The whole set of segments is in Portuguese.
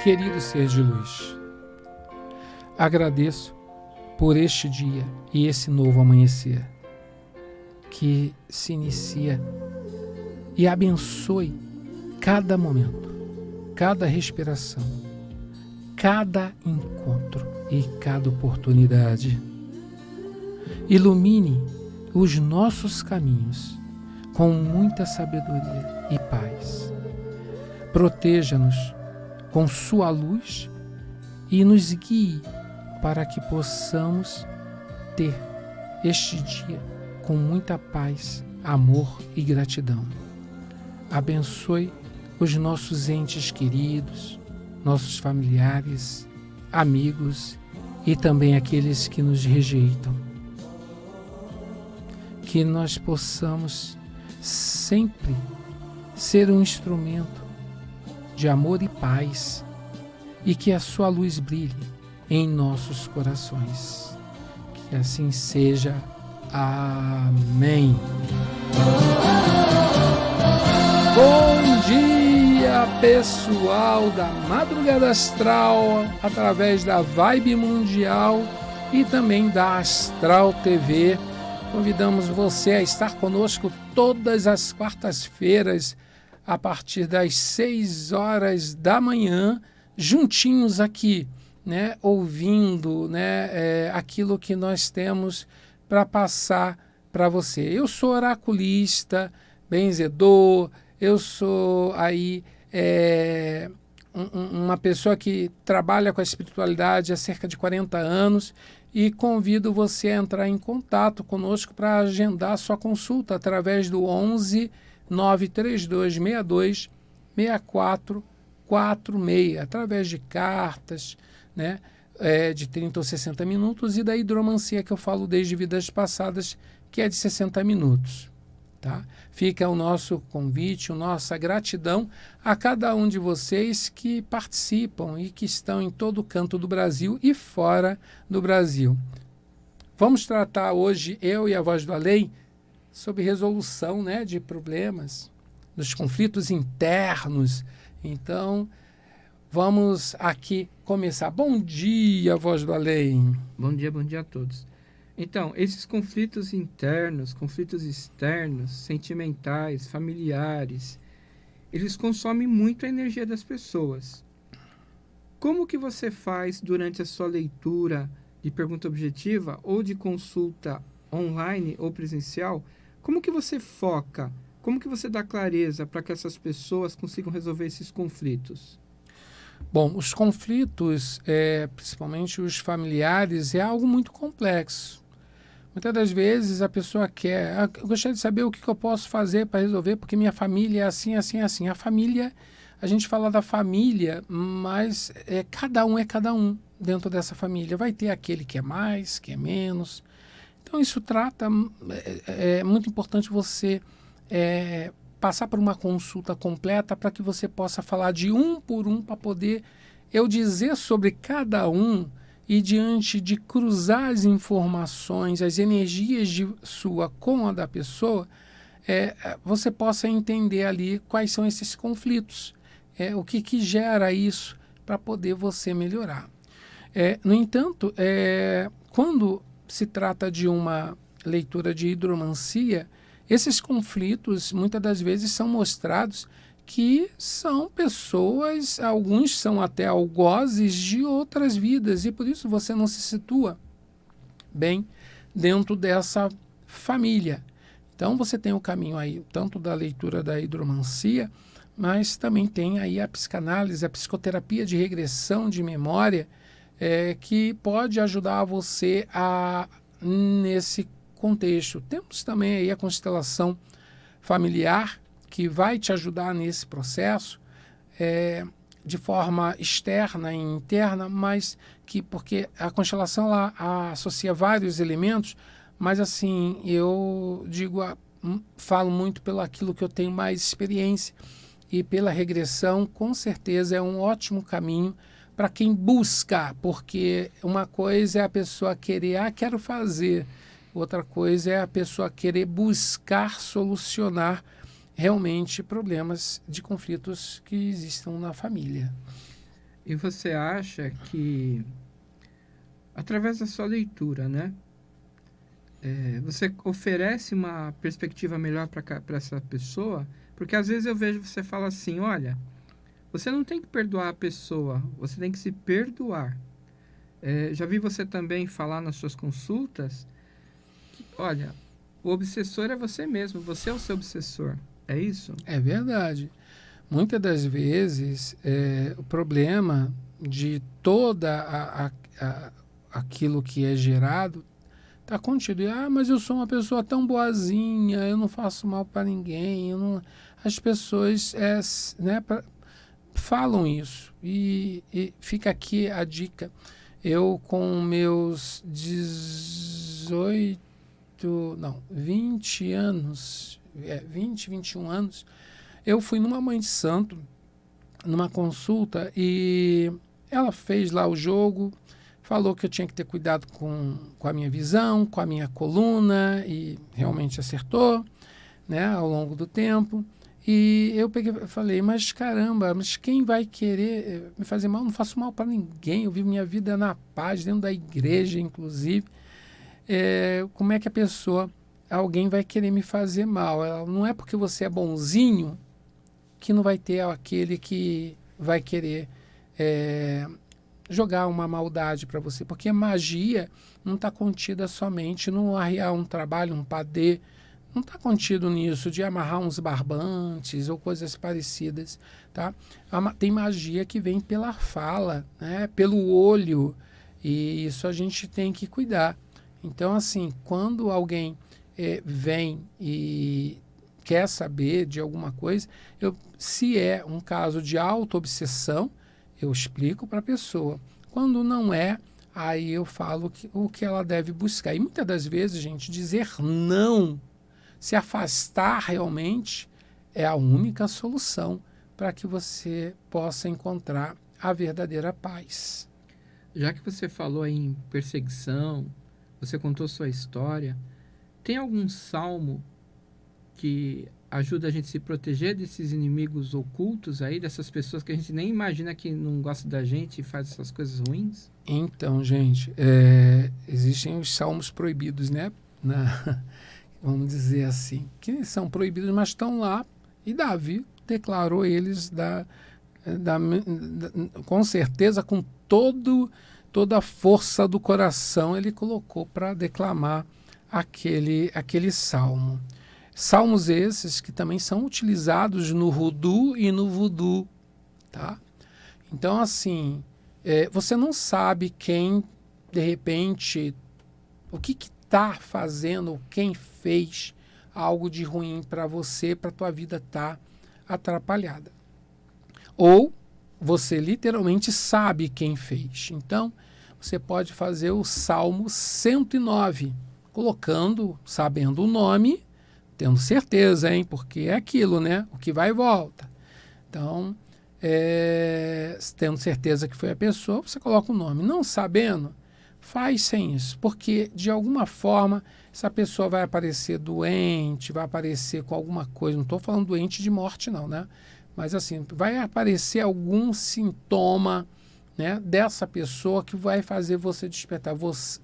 querido ser de luz, agradeço por este dia e esse novo amanhecer que se inicia e abençoe cada momento, cada respiração, cada encontro e cada oportunidade. Ilumine os nossos caminhos com muita sabedoria e paz. Proteja-nos com sua luz e nos guie para que possamos ter este dia com muita paz, amor e gratidão. Abençoe os nossos entes queridos, nossos familiares, amigos e também aqueles que nos rejeitam. Que nós possamos sempre ser um instrumento de amor e paz e que a sua luz brilhe em nossos corações. Que assim seja. Amém. Bom dia, pessoal da Madrugada Astral, através da Vibe Mundial e também da Astral TV. Convidamos você a estar conosco todas as quartas-feiras, a partir das 6 horas da manhã, juntinhos aqui, né, ouvindo, né, aquilo que nós temos para passar para você. Eu sou oraculista, benzedor, eu sou aí uma pessoa que trabalha com a espiritualidade há cerca de 40 anos e convido você a entrar em contato conosco para agendar sua consulta através do 11 932 62 64 46, através de cartas, né, de 30 ou 60 minutos, e da hidromancia que eu falo desde vidas passadas, que é de 60 minutos. Tá? Fica o nosso convite, a nossa gratidão a cada um de vocês que participam e que estão em todo canto do Brasil e fora do Brasil. Vamos tratar hoje, eu e a Voz do Além, sobre resolução, né, de problemas, dos conflitos internos. Então, vamos aqui começar. Bom dia, Voz do Além. Bom dia a todos. Então, esses conflitos internos, conflitos externos, sentimentais, familiares, eles consomem muito a energia das pessoas. Como que você faz durante a sua leitura de pergunta objetiva ou de consulta online ou presencial? Como que você foca? Como que você dá clareza para que essas pessoas consigam resolver esses conflitos? Bom, os conflitos, principalmente os familiares, é algo muito complexo. Muitas das vezes a pessoa quer, eu gostaria de saber o que eu posso fazer para resolver, porque minha família é assim, assim, assim. A família, a gente fala da família, mas cada um dentro dessa família. Vai ter aquele que é mais, que é menos. Então isso trata, é muito importante você passar por uma consulta completa para que você possa falar de um por um, para poder eu dizer sobre cada um e diante de cruzar as informações, as energias de sua com a da pessoa, você possa entender ali quais são esses conflitos, o que gera isso para poder você melhorar. No entanto, quando se trata de uma leitura de hidromancia, esses conflitos muitas das vezes são mostrados que são pessoas, alguns são até algozes de outras vidas, e por isso você não se situa bem dentro dessa família. Então você tem o caminho aí, tanto da leitura da hidromancia, mas também tem aí a psicanálise, a psicoterapia de regressão de memória, que pode ajudar você nesse contexto. Temos também aí a constelação familiar, que vai te ajudar nesse processo, de forma externa e interna, mas porque a constelação ela associa vários elementos, mas assim, eu falo muito pelo aquilo que eu tenho mais experiência, e pela regressão, com certeza é um ótimo caminho para quem busca, porque uma coisa é a pessoa querer, quero fazer, outra coisa é a pessoa querer buscar solucionar realmente problemas de conflitos que existam na família. E você acha que, através da sua leitura, né? Você oferece uma perspectiva melhor para essa pessoa? Porque às vezes eu vejo você fala assim, olha, você não tem que perdoar a pessoa, você tem que se perdoar. Já vi você também falar nas suas consultas que, olha, o obsessor é você mesmo, você é o seu obsessor. É isso? É verdade. Muitas das vezes, o problema de toda aquilo que é gerado está contido. Mas eu sou uma pessoa tão boazinha, eu não faço mal para ninguém. As pessoas né, falam isso. E fica aqui a dica. Eu, com meus 20 anos, 21 anos, eu fui numa mãe de santo, numa consulta, e ela fez lá o jogo, falou que eu tinha que ter cuidado com a minha visão, com a minha coluna, e realmente acertou, né, ao longo do tempo. E eu falei, mas caramba, mas quem vai querer me fazer mal? Eu não faço mal para ninguém, eu vivo minha vida na paz, dentro da igreja, inclusive. Como é que alguém vai querer me fazer mal? Não é porque você é bonzinho que não vai ter aquele que vai querer jogar uma maldade para você, porque magia não está contida somente no arriar um trabalho, um padê, não está contido nisso de amarrar uns barbantes ou coisas parecidas, tá? Tem magia que vem pela fala, né? Pelo olho, e isso a gente tem que cuidar. Então, assim, quando alguém vem e quer saber de alguma coisa, se é um caso de auto-obsessão, eu explico para a pessoa. Quando não é, aí eu falo o que ela deve buscar. E muitas das vezes, gente, dizer não, se afastar realmente, é a única solução para que você possa encontrar a verdadeira paz. Já que você falou em perseguição, você contou sua história, tem algum salmo que ajuda a gente a se proteger desses inimigos ocultos aí, dessas pessoas que a gente nem imagina que não gosta da gente e faz essas coisas ruins? Então, gente, existem os salmos proibidos, né? Vamos dizer assim, que são proibidos, mas estão lá, e Davi declarou eles com certeza, com toda a força do coração, ele colocou para declamar aquele salmo. Salmos esses que também são utilizados no Hudu e no Voodoo, tá? Então, assim, você não sabe quem, de repente, o que está fazendo, quem fez algo de ruim para você, para a tua vida estar atrapalhada. Ou você literalmente sabe quem fez. Então, você pode fazer o Salmo 109, sabendo o nome, tendo certeza, hein? Porque é aquilo, né? O que vai e volta. Então, tendo certeza que foi a pessoa, você coloca o nome. Não sabendo, faz sem isso. Porque, de alguma forma, essa pessoa vai aparecer doente, vai aparecer com alguma coisa. Não estou falando doente de morte, não, né? Mas, assim, vai aparecer algum sintoma, né, dessa pessoa que vai fazer você despertar,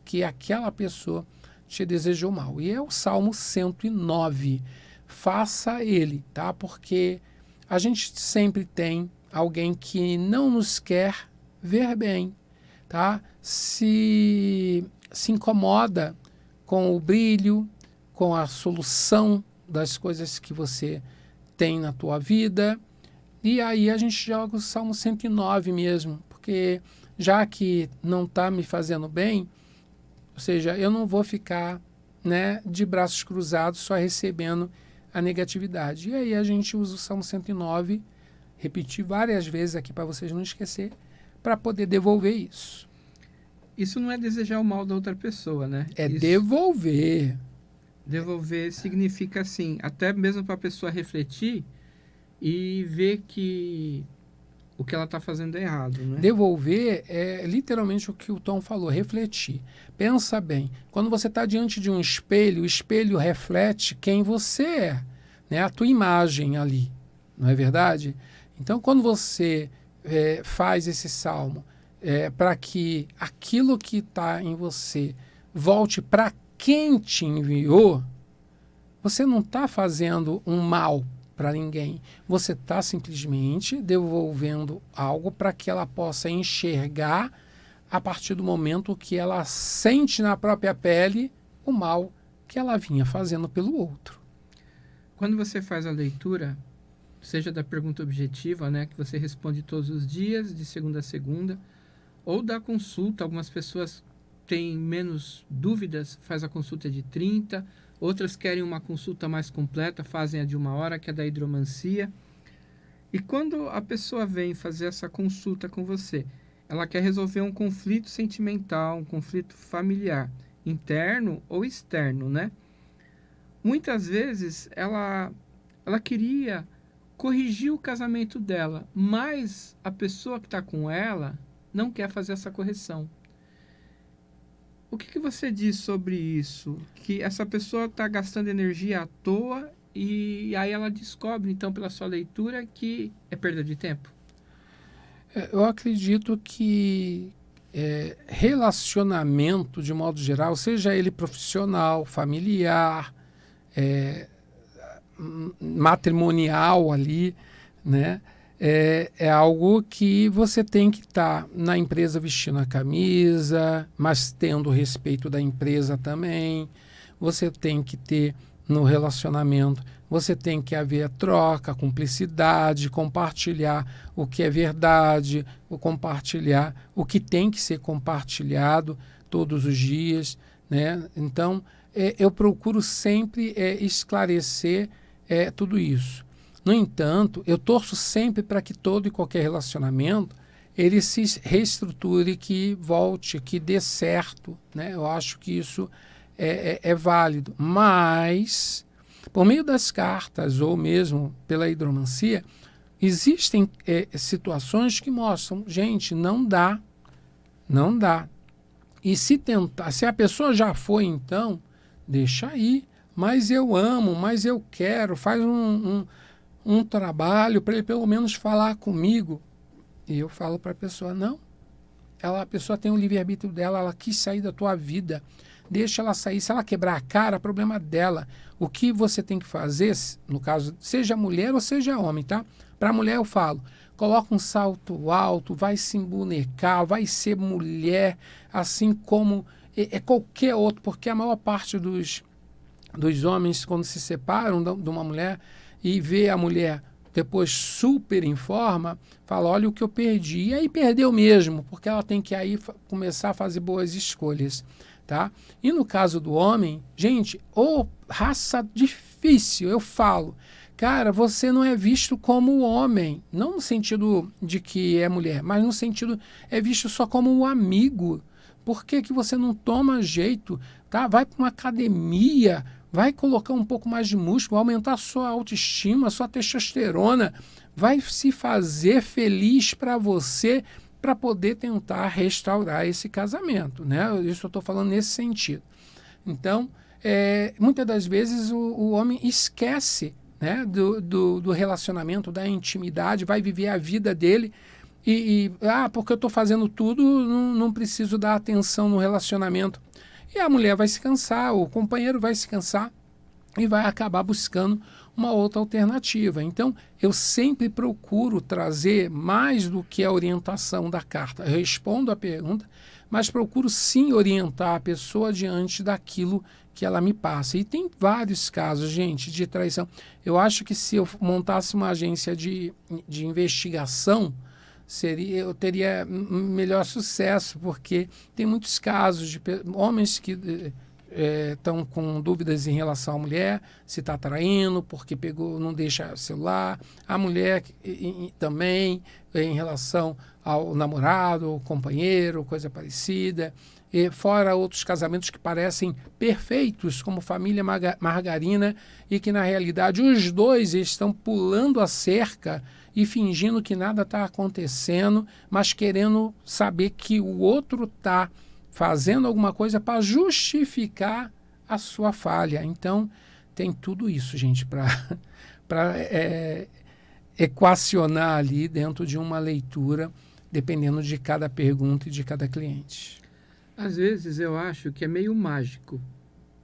que aquela pessoa te desejou mal. E é o Salmo 109. Faça ele, tá? Porque a gente sempre tem alguém que não nos quer ver bem, tá? Se incomoda com o brilho, com a solução das coisas que você tem na tua vida. E aí a gente joga o Salmo 109 mesmo, porque já que não está me fazendo bem, ou seja, eu não vou ficar, né, de braços cruzados só recebendo a negatividade. E aí a gente usa o Salmo 109, repetir várias vezes aqui para vocês não esquecer, para poder devolver isso. Isso não é desejar o mal da outra pessoa, né? Isso, devolver. Devolver significa assim, até mesmo para a pessoa refletir e ver que o que ela está fazendo é errado, né? Devolver é literalmente o que o Tom falou, refletir. Pensa bem, quando você está diante de um espelho, o espelho reflete quem você é, né? A tua imagem ali, não é verdade? Então, quando você faz esse salmo para que aquilo que está em você volte para quem te enviou, você não está fazendo um mal para ninguém. Você está simplesmente devolvendo algo para que ela possa enxergar a partir do momento que ela sente na própria pele o mal que ela vinha fazendo pelo outro. Quando você faz a leitura, seja da pergunta objetiva, né, que você responde todos os dias, de segunda a segunda, ou da consulta, algumas pessoas têm menos dúvidas, faz a consulta de 30, outras querem uma consulta mais completa, fazem a de 1 hora, que é da hidromancia. E quando a pessoa vem fazer essa consulta com você, ela quer resolver um conflito sentimental, um conflito familiar, interno ou externo, né? Muitas vezes ela queria corrigir o casamento dela, mas a pessoa que está com ela não quer fazer essa correção. O que você diz sobre isso? Que essa pessoa está gastando energia à toa e aí ela descobre, então, pela sua leitura, que é perda de tempo? Eu acredito que relacionamento, de modo geral, seja ele profissional, familiar, matrimonial ali, né? É algo que você tem que estar na empresa vestindo a camisa, mas tendo respeito da empresa também. Você tem que ter no relacionamento, você tem que haver troca, cumplicidade, compartilhar o que é verdade, compartilhar o que tem que ser compartilhado todos os dias, né? Então, eu procuro sempre esclarecer tudo isso. No entanto, eu torço sempre para que todo e qualquer relacionamento ele se reestruture, que volte, que dê certo, né? Eu acho que isso é válido. Mas, por meio das cartas ou mesmo pela hidromancia, existem situações que mostram, gente, não dá. E se tentar, se a pessoa já foi, então, deixa aí. Mas eu amo, mas eu quero, faz um trabalho para ele pelo menos falar comigo. E eu falo para a pessoa, não. A pessoa tem o livre-arbítrio dela, ela quis sair da tua vida. Deixa ela sair. Se ela quebrar a cara, problema dela. O que você tem que fazer, no caso, seja mulher ou seja homem, tá? Para a mulher eu falo, coloca um salto alto, vai se embonecar, vai ser mulher, assim como qualquer outro, porque a maior parte dos homens, quando se separam de uma mulher e vê a mulher depois super em forma, fala, olha o que eu perdi. E aí perdeu mesmo, porque ela tem que aí começar a fazer boas escolhas, tá? E no caso do homem, gente, raça difícil, eu falo, cara, você não é visto como homem, não no sentido de que é mulher, mas no sentido, é visto só como um amigo. Por que você não toma jeito, tá? Vai para uma academia, vai colocar um pouco mais de músculo, aumentar a sua autoestima, a sua testosterona, vai se fazer feliz para você, para poder tentar restaurar esse casamento, né? Isso eu estou falando nesse sentido. Então, muitas das vezes o homem esquece, né, do relacionamento, da intimidade, vai viver a vida dele porque eu estou fazendo tudo, não preciso dar atenção no relacionamento. E a mulher vai se cansar, o companheiro vai se cansar e vai acabar buscando uma outra alternativa. Então, eu sempre procuro trazer mais do que a orientação da carta. Eu respondo a pergunta, mas procuro sim orientar a pessoa diante daquilo que ela me passa. E tem vários casos, gente, de traição. Eu acho que se eu montasse uma agência de investigação, eu teria melhor sucesso, porque tem muitos casos de homens que estão com dúvidas em relação à mulher, se está traindo, porque não deixa celular, a mulher também em relação ao namorado, ou companheiro, coisa parecida, e fora outros casamentos que parecem perfeitos, como família margarina, e que na realidade os dois estão pulando a cerca e fingindo que nada está acontecendo, mas querendo saber que o outro está fazendo alguma coisa para justificar a sua falha. Então, tem tudo isso, gente, para equacionar ali dentro de uma leitura, dependendo de cada pergunta e de cada cliente. Às vezes eu acho que é meio mágico.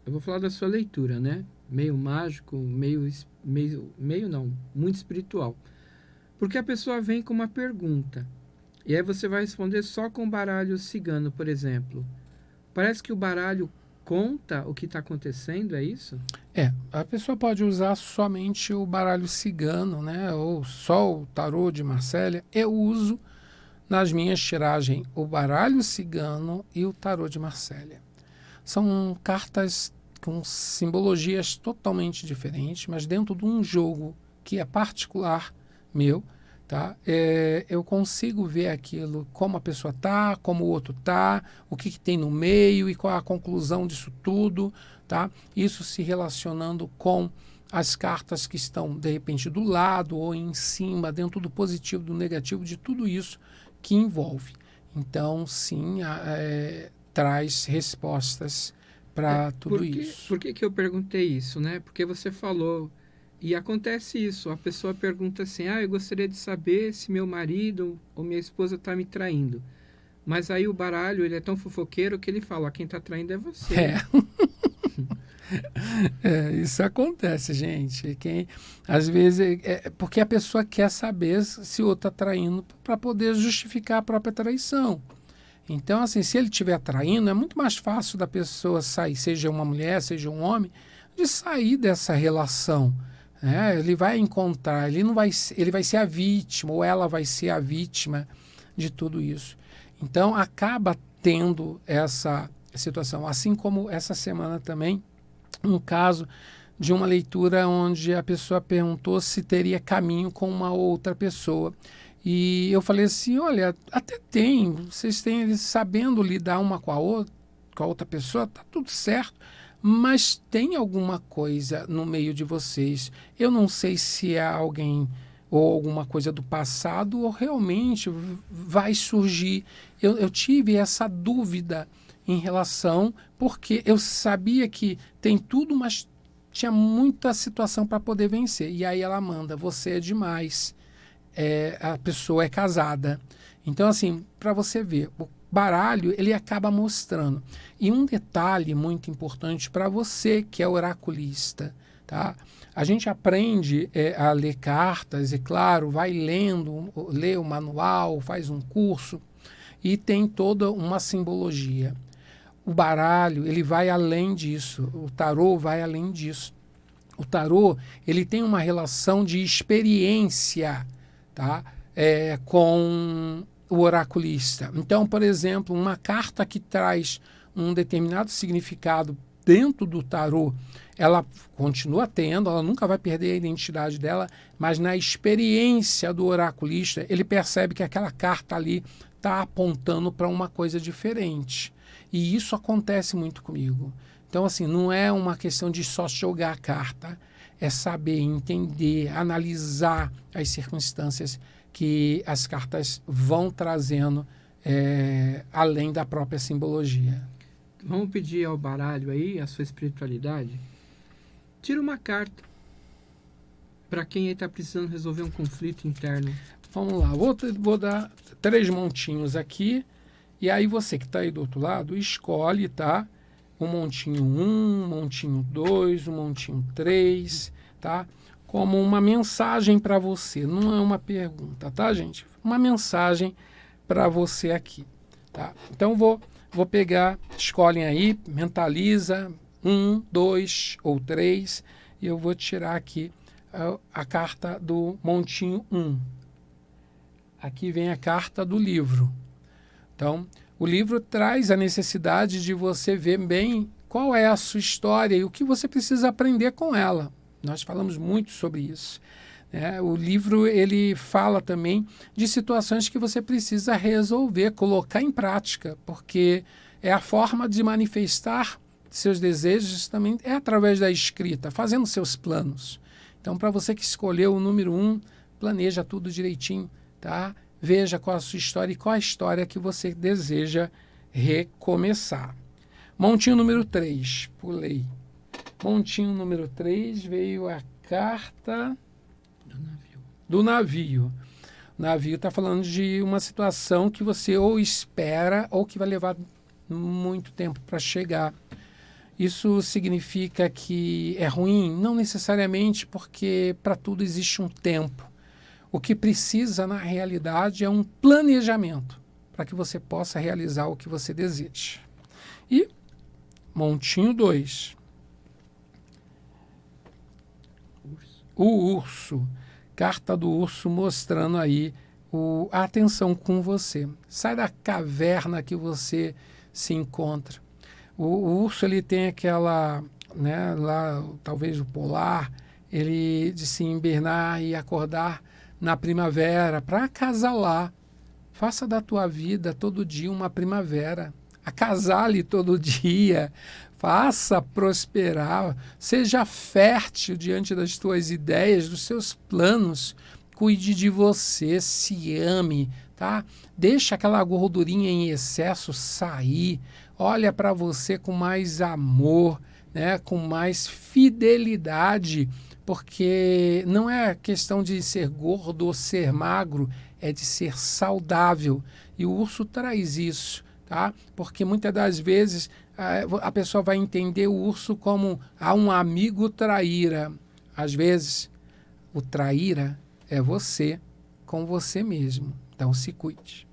Eu vou falar da sua leitura, né? Meio mágico, meio não, muito espiritual. Porque a pessoa vem com uma pergunta. E aí você vai responder só com o baralho cigano, por exemplo. Parece que o baralho conta o que está acontecendo, é isso? A pessoa pode usar somente o baralho cigano, né? Ou só o tarô de Marsella. Eu uso nas minhas tiragens o baralho cigano e o tarô de Marsella. São cartas com simbologias totalmente diferentes, mas dentro de um jogo que é particular meu, tá? Eu consigo ver aquilo, como a pessoa tá, como o outro tá, o que, que tem no meio e qual a conclusão disso tudo, tá? Isso se relacionando com as cartas que estão, de repente, do lado ou em cima, dentro do positivo, do negativo, de tudo isso que envolve. Então, sim, traz respostas para tudo isso. Por que eu perguntei isso, né? Porque você falou, e acontece isso, a pessoa pergunta assim, eu gostaria de saber se meu marido ou minha esposa está me traindo. Mas aí o baralho, ele é tão fofoqueiro que ele fala, quem está traindo é você. Isso acontece, gente. Às vezes, porque a pessoa quer saber se o outro está traindo para poder justificar a própria traição. Então, assim, se ele estiver traindo, é muito mais fácil da pessoa sair, seja uma mulher, seja um homem, de sair dessa relação. Né? Ele vai encontrar, ele vai ser a vítima, ou ela vai ser a vítima de tudo isso. Então, acaba tendo essa situação. Assim como essa semana também, um caso de uma leitura onde a pessoa perguntou se teria caminho com uma outra pessoa. E eu falei assim, olha, até tem, vocês têm sabendo lidar uma com a outra pessoa, tá tudo certo, mas tem alguma coisa no meio de vocês. Eu não sei se é alguém ou alguma coisa do passado ou realmente vai surgir. Eu tive essa dúvida em relação, porque eu sabia que tem tudo, mas tinha muita situação para poder vencer. E aí ela manda, você é demais. A pessoa é casada. Então, assim, para você ver, o baralho, ele acaba mostrando. E um detalhe muito importante para você que é oraculista, tá? A gente aprende a ler cartas e, claro, vai lendo, lê o manual, faz um curso e tem toda uma simbologia. O baralho, ele vai além disso. O tarô vai além disso. O tarô, ele tem uma relação de experiência, tá? Com o oraculista. Então, por exemplo, uma carta que traz um determinado significado dentro do tarô, ela continua tendo, ela nunca vai perder a identidade dela, mas na experiência do oraculista, ele percebe que aquela carta ali está apontando para uma coisa diferente. E isso acontece muito comigo. Então, assim, não é uma questão de só jogar a carta, é saber, entender, analisar as circunstâncias que as cartas vão trazendo além da própria simbologia. Vamos pedir ao baralho aí, a sua espiritualidade. Tira uma carta para quem está precisando resolver um conflito interno. Vamos lá, vou dar 3 montinhos aqui, e aí você que está aí do outro lado, escolhe, tá? Um montinho 1, um montinho 2, um montinho 3, tá? Como uma mensagem para você, não é uma pergunta, tá, gente? Uma mensagem para você aqui, tá? Então vou pegar, escolhem aí, mentaliza 1, 2 ou 3, e eu vou tirar aqui a carta do montinho 1. Aqui vem a carta do livro. Então, o livro traz a necessidade de você ver bem qual é a sua história e o que você precisa aprender com ela. Nós falamos muito sobre isso. O livro, ele fala também de situações que você precisa resolver, colocar em prática, porque é a forma de manifestar seus desejos também é através da escrita, fazendo seus planos. Então, para você que escolheu o número 1, planeja tudo direitinho, tá? Veja qual a sua história e qual a história que você deseja recomeçar. Montinho número 3, pulei. Montinho número 3, veio a carta do navio. O navio está falando de uma situação que você ou espera ou que vai levar muito tempo para chegar. Isso significa que é ruim? Não necessariamente, porque para tudo existe um tempo. O que precisa, na realidade, é um planejamento para que você possa realizar o que você deseja. E, montinho 2. O urso. Carta do urso mostrando aí a atenção com você. Sai da caverna que você se encontra. O urso, ele tem aquela, né, lá, talvez o polar, ele de se hibernar e acordar na primavera para acasalar. Faça da tua vida todo dia uma primavera. Acasale todo dia. Faça prosperar. Seja fértil diante das tuas ideias, dos seus planos. Cuide de você, se ame, tá? Deixa aquela gordurinha em excesso sair. Olha para você com mais amor, né? Com mais fidelidade, porque não é questão de ser gordo ou ser magro, é de ser saudável. E o urso traz isso, tá? Porque muitas das vezes a pessoa vai entender o urso como um amigo traíra. Às vezes, o traíra é você com você mesmo. Então, se cuide.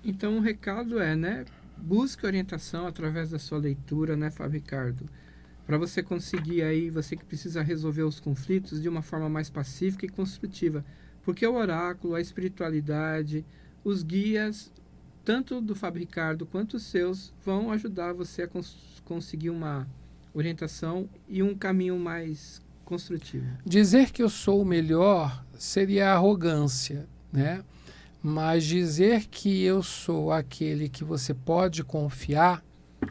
Então, o recado é, né? Busque orientação através da sua leitura, né, Fábio Ricardo? Para você conseguir aí, você que precisa resolver os conflitos de uma forma mais pacífica e construtiva. Porque o oráculo, a espiritualidade, os guias, tanto do Fábio Ricardo quanto os seus, vão ajudar você a conseguir uma orientação e um caminho mais construtivo. Dizer que eu sou o melhor seria arrogância, né? Mas dizer que eu sou aquele que você pode confiar,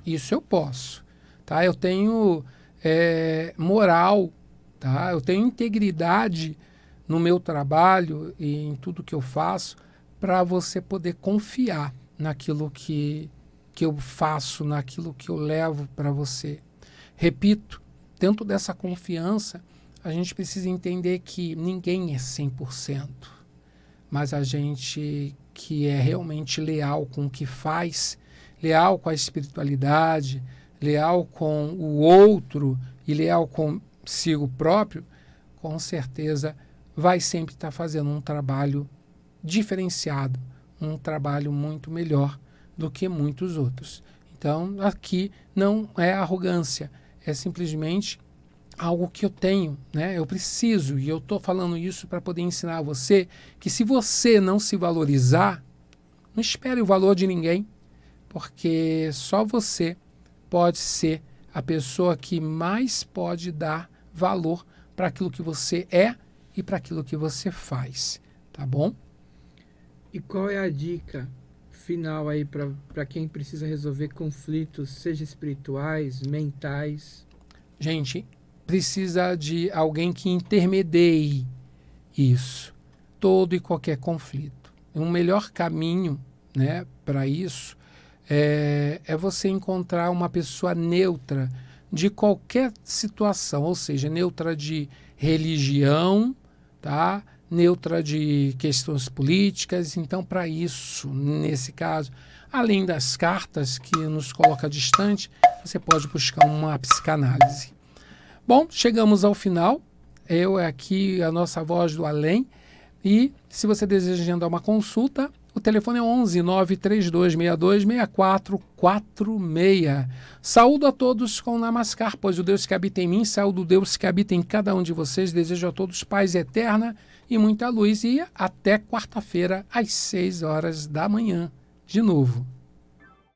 isso eu posso, tá? Eu tenho moral, tá? Eu tenho integridade no meu trabalho e em tudo que eu faço para você poder confiar naquilo que eu faço, naquilo que eu levo para você. Repito, dentro dessa confiança, a gente precisa entender que ninguém é 100%. Mas a gente que é realmente leal com o que faz, leal com a espiritualidade, leal com o outro e leal consigo próprio, com certeza vai sempre estar fazendo um trabalho diferenciado, um trabalho muito melhor do que muitos outros. Então, aqui não é arrogância, é simplesmente algo que eu tenho, né? Eu preciso, e eu estou falando isso para poder ensinar a você que se você não se valorizar, não espere o valor de ninguém, porque só você pode ser a pessoa que mais pode dar valor para aquilo que você é e para aquilo que você faz, tá bom? E qual é a dica final aí para quem precisa resolver conflitos, seja espirituais, mentais? Gente, precisa de alguém que intermedie isso, todo e qualquer conflito. Um melhor caminho, né, para isso é você encontrar uma pessoa neutra de qualquer situação, ou seja, neutra de religião, tá? Neutra de questões políticas. Então, para isso, nesse caso, além das cartas que nos coloca distante, você pode buscar uma psicanálise. Bom, chegamos ao final. Eu aqui, a nossa voz do além. E se você deseja agendar uma consulta, o telefone é 11 93262 6446. Saúdo a todos com Namaskar, pois o Deus que habita em mim, saúdo o Deus que habita em cada um de vocês. Desejo a todos paz eterna e muita luz. E até quarta-feira, às 6 horas da manhã, de novo.